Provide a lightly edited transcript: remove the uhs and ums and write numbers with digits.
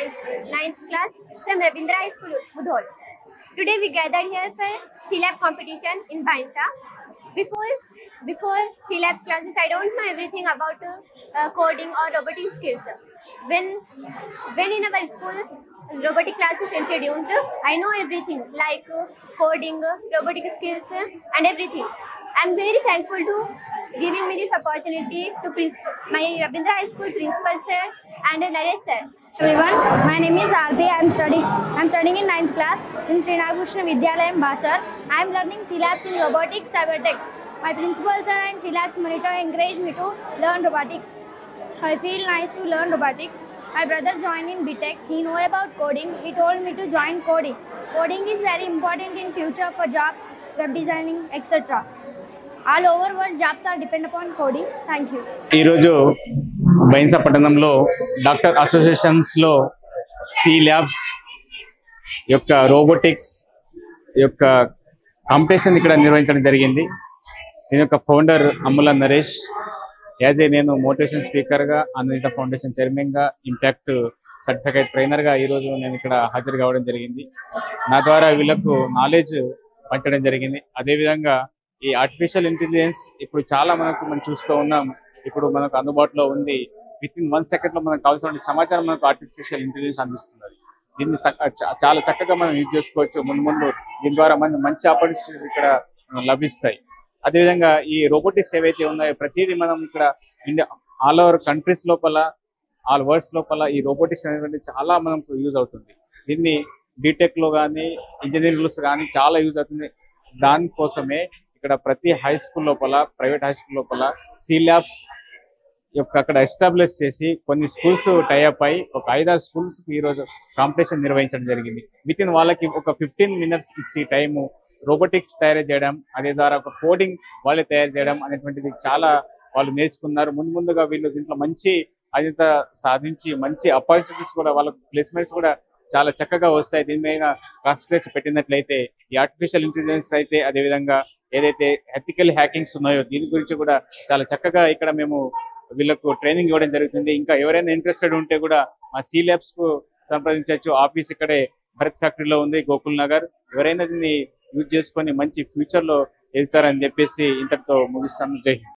ninth class from Rabindra High School, Budhol. Today we gathered here for C-Lab competition in Bhainsa. Before C-Labs classes, I don't know everything about coding or robotic skills. When in our school robotic class is introduced, I know everything like coding, robotic skills, and everything. I'm very thankful to giving me this opportunity to my Rabindra High School principal sir and Naresh sir. Everyone, my name is Aarti. I'm studying in 9th class in Sri Nagakrishna Vidyalayam, Basar. I'm learning C-Labs in robotics, cybertech. My principal sir and C-Labs monitor encouraged me to learn robotics. I feel nice to learn robotics. My brother joined in BTech. He know about coding. He told me to join coding. Coding is very important in future for jobs, web designing, etc. All over world jobs are depend upon coding. Thank you. ఈరోజు బైన్సా పట్టణంలో doctor associations లో C-Labs యొక్క robotics యొక్క competition ఇక్కడ నిర్వహించడం జరిగింది. దీని యొక్క ఫౌండర్ అమ్ముల నరేష్, యాజ్ ఏ నేను మోటివేషన్ స్పీకర్ గా, అన్విత ఫౌండేషన్ చైర్మన్ గా, ఇంపాక్ట్ సర్టిఫికేట్ ట్రైనర్ గా ఈరోజు నేను ఇక్కడ హాజరు కావడం జరిగింది. నా ద్వారా వీళ్ళకు నాలెడ్జ్ పంచడం జరిగింది. అదేవిధంగా ఈ ఆర్టిఫిషియల్ ఇంటెలిజెన్స్ ఇప్పుడు చాలా మనం చూస్తూ ఉన్నాం. ఇప్పుడు మనకు అందుబాటులో ఉంది. విత్ ఇన్ 1 సెకండ్ లో మనకు కావాల్సిన సమాచారం మనకు ఆర్టిఫిషియల్ ఇంటెలిజెన్స్ అందిస్తున్నది. దీన్ని చాలా చక్కగా మనం యూజ్ చేసుకోవచ్చు. ముందు దీని ద్వారా మంచి ఆపర్చునిటీస్ ఇక్కడ లభిస్తాయి. అదేవిధంగా ఈ రోబోటిక్స్ ఏవైతే ఉన్నాయో ప్రతిదీ మనం ఇక్కడ ఇండియా ఆల్ ఓవర్ కంట్రీస్ లోపల, ఆల్ వరల్డ్స్ లోపల ఈ రోబోటిక్స్ అనేటువంటి చాలా మనకు యూజ్ అవుతుంది. దీన్ని బీటెక్ లో కానీ, ఇంజనీరింగ్స్ కానీ చాలా యూజ్ అవుతుంది. దానికోసమే ఇక్కడ ప్రతి హై స్కూల్ లోపల, ప్రైవేట్ హై స్కూల్ లోపల C-Labs యొక్క అక్కడ ఎస్టాబ్లిష్ చేసి కొన్ని స్కూల్స్ టైఅప్ అయి ఒక 5-6 స్కూల్స్ ఈరోజు కాంపిటీషన్ నిర్వహించడం జరిగింది. విత్ ఇన్ వాళ్ళకి ఒక 15 minutes ఇచ్చి టైము రోబోటిక్స్ తయారు చేయడం, అదే ద్వారా ఒక కోడింగ్ వాళ్ళే తయారు చేయడం అనేటువంటిది చాలా వాళ్ళు నేర్చుకున్నారు. ముందుగా వీళ్ళు దీంట్లో మంచి అదింత సాధించి మంచి ఆపర్చునిటీస్ కూడా, వాళ్ళకు ప్లేస్మెంట్స్ కూడా చాలా చక్కగా వస్తాయి. దీని మీద కాన్సన్ట్రేషన్ పెట్టినట్లయితే ఈ ఆర్టిఫిషియల్ ఇంటెలిజెన్స్ అయితే, అదేవిధంగా ఏదైతే ఎథికల్ హ్యాకింగ్స్ ఉన్నాయో దీని గురించి కూడా చాలా చక్కగా ఇక్కడ మేము వీళ్ళకు ట్రైనింగ్ ఇవ్వడం జరుగుతుంది. ఇంకా ఎవరైనా ఇంట్రెస్టెడ్ ఉంటే కూడా మా C-Labs కు సంప్రదించవచ్చు. ఆఫీస్ ఇక్కడే భరత్ ఫ్యాక్టరీలో ఉంది, గోకుల్ నగర్. ఎవరైనా దీన్ని యూజ్ చేసుకొని మంచి ఫ్యూచర్ లో వెళ్తారని చెప్పేసి ఇంతటితో ముగిస్తాను. జై హింద్.